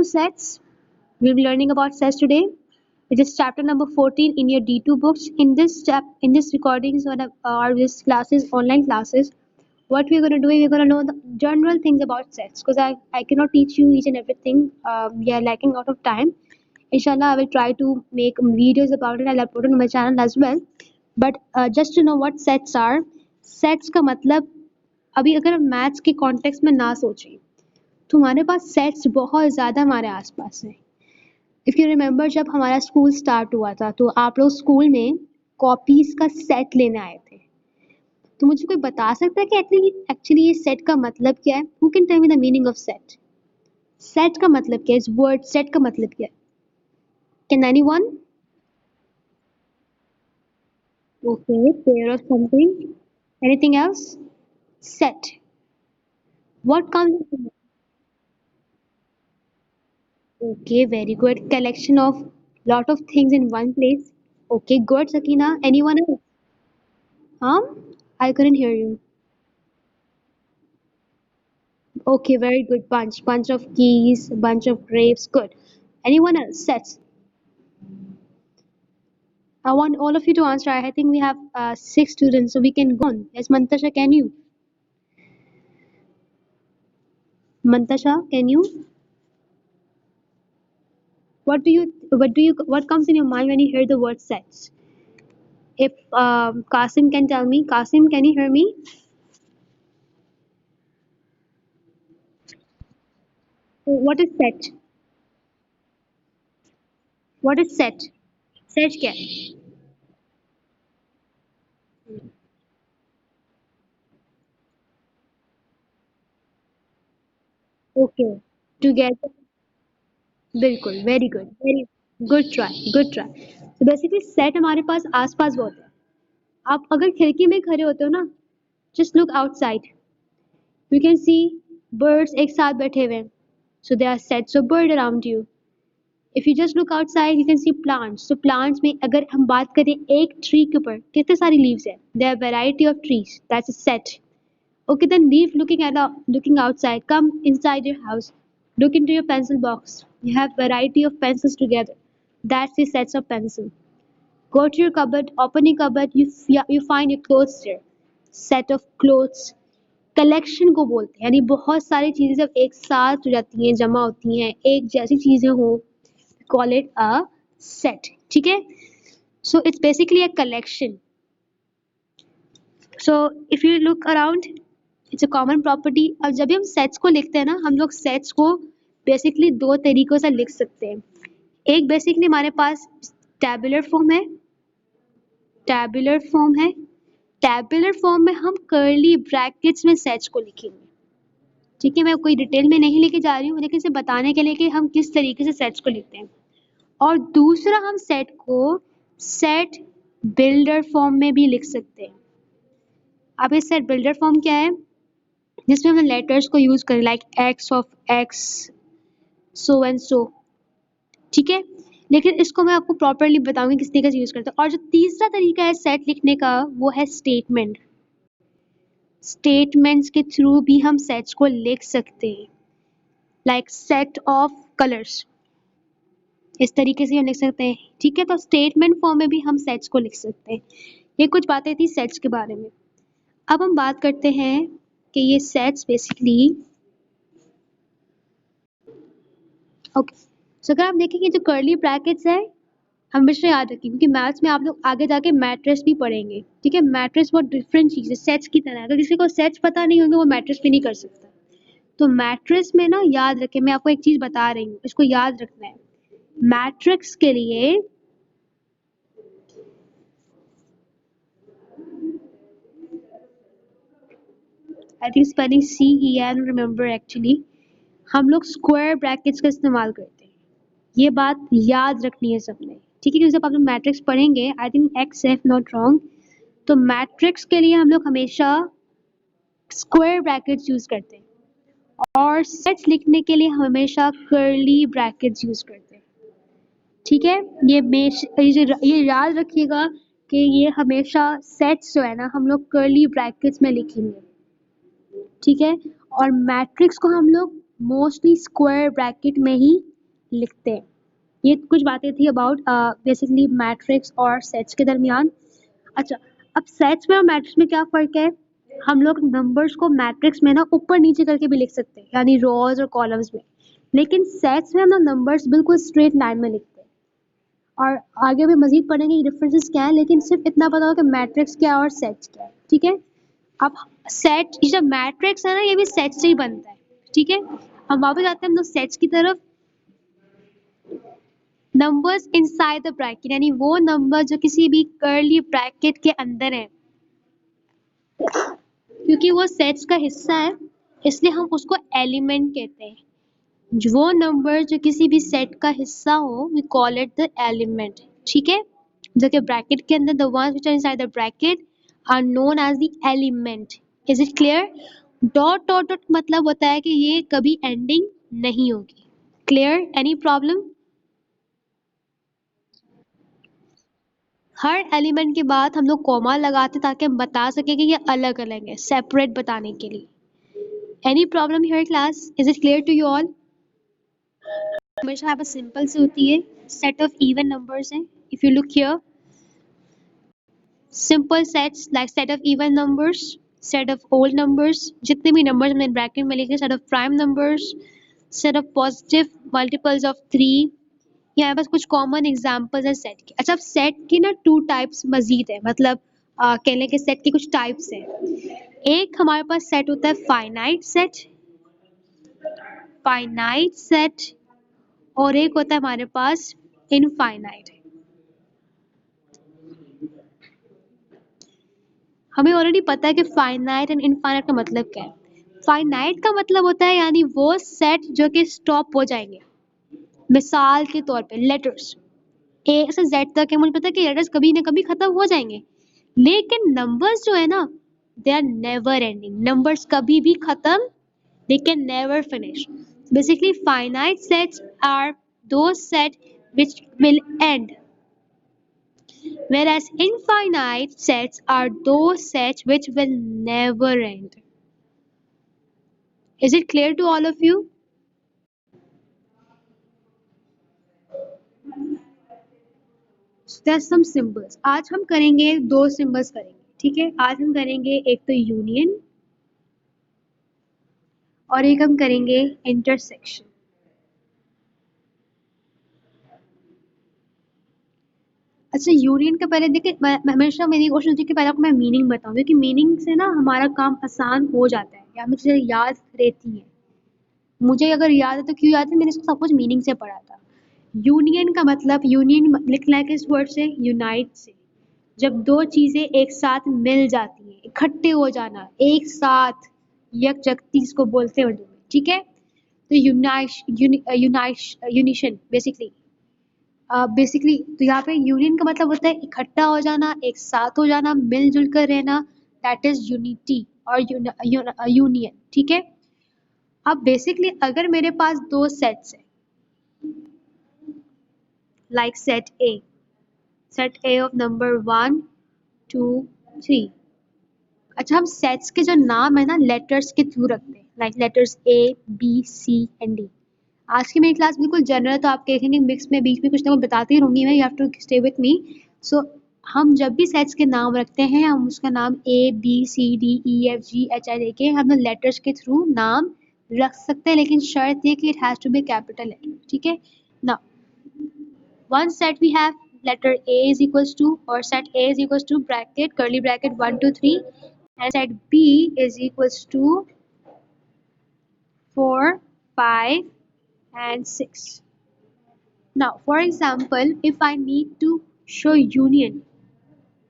to sets. We'll be learning about sets today, which is chapter number 14 in your D2 books. In this recordings or this classes, online classes, what we're going to do is we're going to know the general things about sets, because I cannot teach you each and everything. We are lacking out of time. Inshallah, I will try to make videos about it. I'll upload it on my channel as well. But just to know what sets are, sets का मतलब, अभी अगर हम maths के context में ना सोचें तो हमारे पास सेट्स बहुत ज़्यादा हमारे आसपास हैं. इफ़ यू रिमेंबर, जब हमारा स्कूल स्टार्ट हुआ था तो आप लोग स्कूल में कॉपीज़ का सेट लेने आए थे. तो मुझे कोई बता सकता है कि एक्चुअली ये सेट का मतलब क्या है? Who can tell me the meaning of set? Set का मतलब क्या है? इस वर्ड सेट का मतलब क्या है? Can anyone? Okay, pair of something. Anything else? Set. What comes in? Okay, very good. Collection of lot of things in one place. Okay, good, Sakina. Anyone else? Huh? I couldn't hear you. Okay, very good. Bunch of keys, bunch of grapes. Good. Anyone else? Sets. I want all of you to answer. I think we have 6 students, so we can go on. Yes, Mantasha, can you? Mantasha, can you? What comes in your mind when you hear the word sets? If Kasim can tell me. Kasim, can you hear me? What is set? What is set? Set क्या है? Okay. Together. बिल्कुल. Very good. Very good try. Good try. So basically set हमारे पास आसपास बहुत है. आप अगर खिड़की में खड़े होते हो ना, just look outside. You can see birds एक साथ बैठे हुए हैं. So there are sets of bird around you. If you just look outside, you can see plants. So plants में अगर हम बात करें एक tree के ऊपर कितने सारी leaves हैं? There are variety of trees. That's a set. Okay, then leave looking outside. Come inside your house. Look into your pencil box. You have variety of pencils together. That's the sets of pencil. Go to your cupboard. Open your cupboard. You find your clothes there. Set of clothes. Collection को बोलते हैं, यानी बहुत सारी चीजें जब एक साथ हो जाती हैं, जमा होती हैं, एक जैसी चीजें हो, call it a set. ठीक है? So it's basically a collection. So if you look around, it's a common property. अब जब भी हम सेट्स को लिखते हैं ना, हम लोग सेट्स को बेसिकली दो तरीकों से लिख सकते हैं. एक बेसिकली हमारे पास टैबुलर फॉर्म है. टैबुलर फॉर्म है. टैबुलर फॉर्म में हम कर्ली ब्रैकेट्स में सेट्स को लिखेंगे. ठीक है, मैं कोई डिटेल में नहीं लेके जा रही हूँ, लेकिन इसे बताने के लिए कि हम किस तरीके से सेट्स को लिखते हैं. और दूसरा, हम सेट को सेट बिल्डर फॉर्म में भी लिख सकते हैं. अब ये सेट बिल्डर फॉर्म क्या है? जिसमें हम लेटर्स को यूज करें, like x of x, so and so. ठीक है, लेकिन इसको मैं आपको प्रॉपरली बताऊंगी किस तरीके से यूज करते हैं. और जो तीसरा तरीका है सेट लिखने का, वो है स्टेटमेंट. स्टेटमेंट्स के थ्रू भी हम सेट्स को लिख सकते हैं, लाइक सेट ऑफ कलर्स. इस तरीके से हम लिख सकते हैं. ठीक है, तो स्टेटमेंट फॉर्म में भी हम सेट्स को लिख सकते हैं. ये कुछ बातें थी सेट्स के बारे में. अब हम बात करते हैं कि ये सेट्स बेसिकली, ओके, सो अगर आप देखेंगे जो कर्ली ब्रैकेट्स है, हमेशा याद रखिए, क्योंकि मैथ्स में आप लोग आगे जाके मैट्रिक्स भी पढ़ेंगे. ठीक है, मैट्रिक्स बहुत डिफरेंट चीज़ है सेट्स की तरह. अगर किसी को सेट्स पता नहीं होंगे, वो मैट्रिक्स भी नहीं कर सकता. तो मैट्रिक्स में ना, याद रखें, मैं आपको एक चीज़ बता रही हूँ, इसको याद रखना है. मैट्रिक्स के लिए I think spelling CE, I don't remember actually, हम लोग स्क्वायर ब्रैकेट्स का इस्तेमाल करते हैं. ये बात याद रखनी है सबने. ठीक है, क्योंकि जब आप लोग मैट्रिक्स पढ़ेंगे, I think x if not wrong, तो मैट्रिक्स के लिए हम लोग हमेशा स्क्वायर ब्रैकेट्स यूज करते हैं, और सेट्स लिखने के लिए हम हमेशा कर्ली ब्रैकेट्स यूज करते हैं. ठीक है, ये याद रखिएगा कि ये हमेशा सेट्स जो है ना, हम लोग कर्ली ब्रैकेट्स में लिखेंगे. ठीक है, और मैट्रिक्स को हम लोग मोस्टली स्क्वायर ब्रैकेट में ही लिखते हैं। ये कुछ बातें थी अबाउट बेसिकली मैट्रिक्स और सेट्स के दरमियान। अच्छा, अब सेट्स में और मैट्रिक्स में क्या फ़र्क है? हम लोग नंबर्स को मैट्रिक्स में ना ऊपर-नीचे करके भी लिख सकते हैं, यानी रोज़ और कॉलम्स में। लेकिन सेट्स में हम लोग नंबर्स बिल्कुल स्ट्रेट लाइन में लिखते हैं। और आगे भी मज़ीद पढ़ेंगे ये डिफरेंसेस क्या है, लेकिन सिर्फ इतना पता हो कि मैट्रिक्स क्या है और सेट्स क्या है, ठीक है? अब सेट ये जो मैट्रिक्स है ना, ये भी सेट से ही बनता है, ठीक है? अब वापस आते हैं हम लोग सेट्स की तरफ। नंबर्स इनसाइड द ब्रैकेट, यानी वो नंबर जो किसी भी कर्ली ब्रैकेट के अंदर है, क्योंकि वो सेट्स का हिस्सा है इसलिए हम उसको एलिमेंट कहते हैं। वो नंबर जो किसी भी सेट का हिस्सा हो, we call it the element, ठीक है? जो कि ब्रैकेट के अंदर, the ones which are inside the bracket are known as the element. Is it clear? Dot dot dot मतलब होता है कि ये कभी एंडिंग नहीं होगी। क्लियर? Any problem? हर एलिमेंट के बाद हम लोग कॉमा लगाते ताकि हम बता सके कि ये अलग अलग है, सेपरेट बताने के लिए। Any problem here class? Is it clear to you all? हमेशा यहाँ पर सिंपल से होती है, सेट ऑफ इवन नंबर्स हैं। If you look here, simple sets like set of even numbers, set of whole numbers, जितने भी numbers हमने ब्रैकेट में लिखे, set of prime numbers, set of positive multiples of 3। यहाँ बस कुछ कॉमन एग्जांपल्स है सेट के। अच्छा, अब सेट के ना टू टाइप्स मजीद है, मतलब कह लें कि सेट के कुछ टाइप्स हैं। एक हमारे पास सेट होता है फाइनाइट सेट, और एक होता है हमारे पास इनफाइनाइट। हमें ऑलरेडी पता है कि फाइनाइट एंड इनफाइनाइट का मतलब क्या है। फाइनाइट का मतलब होता है यानी वो सेट जो कि स्टॉप हो जाएंगे। मिसाल के तौर पे लेटर्स ए से जेड तक है, मुझे पता है कि लेटर्स कभी ना कभी खत्म हो जाएंगे, लेकिन नंबर्स जो है ना, they are never ending. Numbers कभी भी खत्म, they can never finish. Basically finite sets are those set which will end, whereas infinite sets are those sets which will never end. Is it clear to all of you? There are some symbols. आज हम करेंगे दो symbols करेंगे, ठीक है? आज हम करेंगे एक तो यूनियन और एक हम करेंगे इंटरसेक्शन। अच्छा, यूनियन का पहले देखिए, हमेशा मेरी कोशिश होती है कि पहले आपको मैं मीनिंग बताऊं, क्योंकि मीनिंग से ना हमारा काम आसान हो जाता है, या मुझे याद रहती है। मुझे अगर याद है तो क्यों याद है, मैंने इसको सब कुछ मीनिंग से पढ़ा था। यूनियन का मतलब, यूनियन लिखना है किस वर्ड से? यूनाइट से। जब दो चीजें एक साथ मिल जाती हैं, इकट्ठे हो जाना, एक साथ, यकजहती इसको बोलते हैं उर्दू में, ठीक है? तो यूनिशन बेसिकली, बेसिकली तो यहाँ पे यूनियन का मतलब होता है इकट्ठा हो जाना, एक साथ हो जाना, मिलजुल कर रहना, दैट इज यूनिटी और यूनियन, ठीक है? अब बेसिकली अगर मेरे पास दो सेट्स हैं, like set A of number 1 2 3। अच्छा, हम सेट्स के जो नाम है ना लेटर्स के थ्रू रखते हैं, like letters A B C and D। आज की मेरी क्लास बिल्कुल जनरल, तो आप देखेंगे मिक्स में बीच में कुछ ना कुछ बताती रहूंगी मैं, you have to stay with me. So हम जब भी सेट्स के नाम रखते हैं, हम उसका नाम A B C D E F G H I लेके हम लेटर्स के थ्रू नाम रख सकते हैं, लेकिन शर्त ये कि it has to be capital letter, ठीक है ना? One set we have letter A is equals to, or set A is equals to bracket curly bracket 1 2 3, and set B is equals to 4 5 and 6. Now for example, if I need to show union,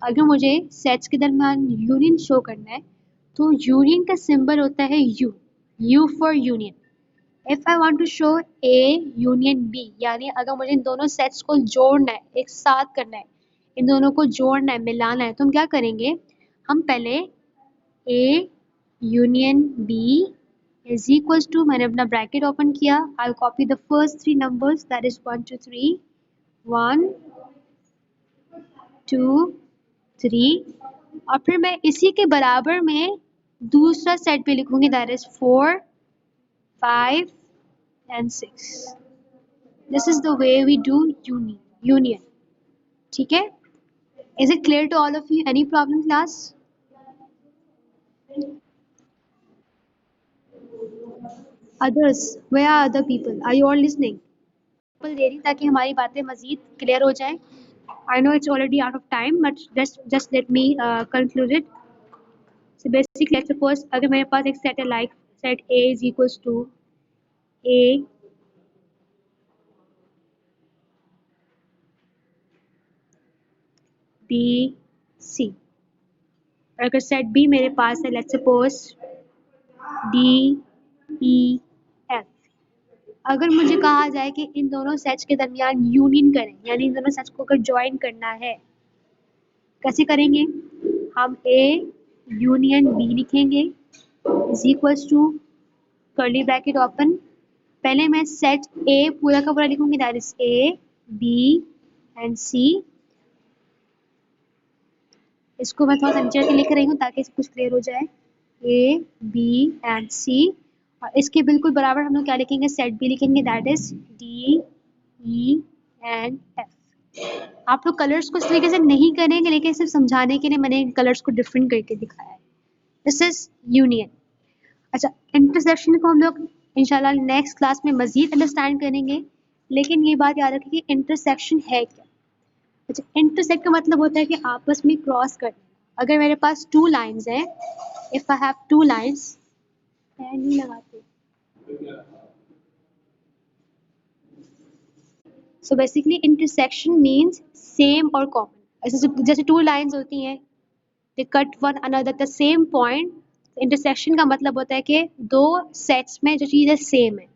अगर मुझे sets के दरमियान union show करना है, तो union का symbol होता है U for union. If I want to show A union B, यानी अगर मुझे इन दोनों सेट्स को जोड़ना है, एक साथ करना है, इन दोनों को जोड़ना है, मिलाना है, तो हम क्या करेंगे? हम पहले A union B is equals to, मैंने अपना ब्रैकेट ओपन किया, I copy the first three numbers, that is 1 2 3 1 2 3, और फिर मैं इसी के बराबर में दूसरा सेट भी लिखूंगी, that is 4 5 and 6. This is the way we do union. ठीक है? Is it clear to all of you? Any problem, class? Others, where are other people? Are you all listening? दे रही ताकि हमारी बातें मजीद क्लियर हो जाए. I know it's already out of time, but just let me conclude it. So basically, let's suppose अगर मेरे पास एक set है like set A is equals to A B C. और अगर set B मेरे पास है let's suppose D E F. अगर मुझे कहा जाए कि इन दोनों सेट्स के दरमियान यूनियन करें, यानी इन दोनों सेट्स को अगर ज्वाइन करना है, कैसे करेंगे? हम A यूनियन B लिखेंगे is equals to curly bracket open. पहले मैं सेट A पूरा का पूरा लिखूंगी, that is A B and C. इसको मैं थोड़ा सा नीचे लिख रही हूँ ताकि सब कुछ क्लियर हो जाए. A B and C. और इसके बिल्कुल बराबर हम लोग क्या लिखेंगे? सेट B लिखेंगे, that is D E and F. आप लोग कलर्स को इस तरीके से नहीं करेंगे, लेकिन सिर्फ समझाने के लिए मैंने कलर्स को डिफरेंट करके दिखाया है. This is union. अच्छा, इंटरसेक्शन को हम लोग इंशाल्लाह नेक्स्ट क्लास में मजीद अंडरस्टैंड करेंगे, लेकिन ये बात याद रखें कि इंटरसेक्शन है क्या. अच्छा, इंटरसेक्ट का मतलब होता है कि आपस में क्रॉस करना. अगर मेरे पास टू लाइंस हैं, if I have two lines, नहीं लगाते. So basically intersection means same or common. जैसे टू लाइंस होती हैं, they cut one another at the same point. Intersection का मतलब होता है कि दो सेट्स में जो चीज़ें सेम है.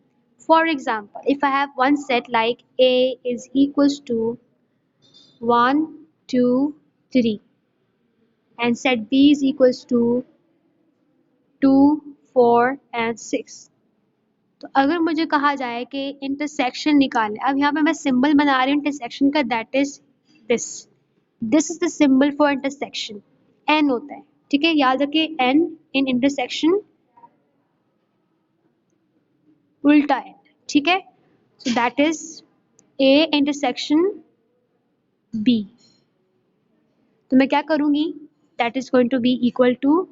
For example, if I have one set like A is equals to 1, 2, 3 and set B is equals to 2, 4 and 6. तो अगर मुझे कहा जाए कि इंटरसेक्शन निकालें, अब यहाँ पे मैं सिंबल बना रही हूँ इंटरसेक्शन का, that is this is the symbol for intersection. N होता है, ठीक है, याद रखिए एन इन इंटरसेक्शन उल्टा है, ठीक है. So that is A intersection B. तो मैं क्या करूंगी? That is going to be equal to,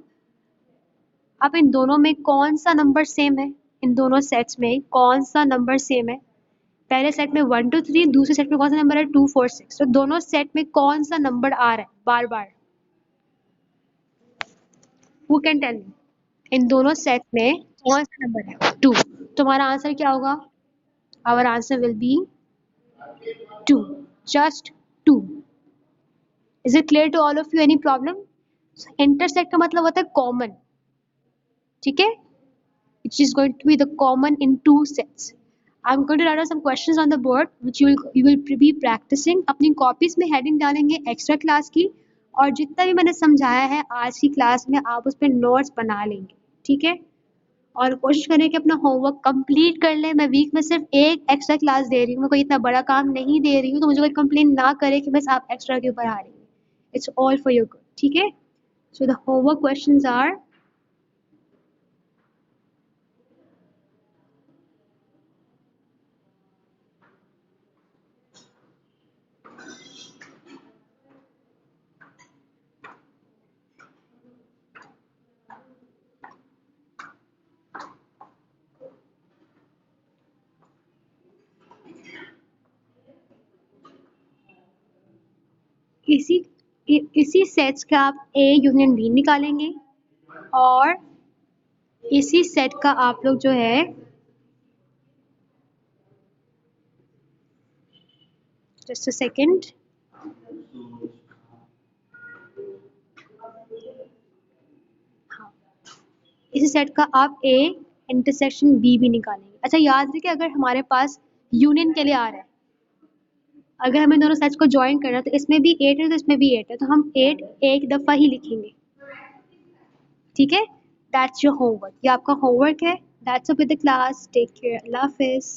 अब इन दोनों में कौन सा नंबर सेम है? इन दोनों सेट्स में कौन सा नंबर सेम है? पहले सेट में 1 2 3, दूसरे सेट में कौन सा नंबर है? 2 4 6. तो दोनों सेट में कौन सा नंबर आ रहा है बार बार? Who can tell me? इन दोनों सेट में कौन सा नंबर है? 2. तुम्हारा आंसर क्या होगा? Our answer will be 2. Just 2. Is it clear to all of you? Any problem? Intersect का मतलब होता है कॉमन, ठीक है, which is going to be the common in two sets. I'm going to write down some questions on the board which you will be practicing. अपनी copies में heading डालेंगे extra class की, और जितना भी मैंने समझाया है आज की क्लास में आप उस पर नोट्स बना लेंगे, ठीक है. और कोशिश करें कि अपना होमवर्क कंप्लीट कर लें. मैं वीक में सिर्फ एक एक्स्ट्रा क्लास दे रही हूँ, मैं कोई इतना बड़ा काम नहीं दे रही हूँ, तो मुझे कोई कंप्लेन ना करे कि बस आप एक्स्ट्रा के ऊपर आ रही हैं. It's all for your good, ठीक है. So the homework questions are, इसी सेट्स का आप ए यूनियन बी निकालेंगे, और इसी सेट का आप लोग जो है जस्ट अ सेकंड, हाँ, इसी सेट का आप ए इंटरसेक्शन बी भी निकालेंगे. अच्छा, याद रखिए अगर हमारे पास यूनियन के लिए आ रहा है, अगर हमें दोनों सेट्स को ज्वाइन करना है, तो इसमें भी 8 है तो इसमें भी 8 है, तो हम 8 एक दफ़ा ही लिखेंगे, ठीक है. दैट्स योर होमवर्क, ये आपका होमवर्क है. That's up with the class. Take care. अल्लाह हाफिज़.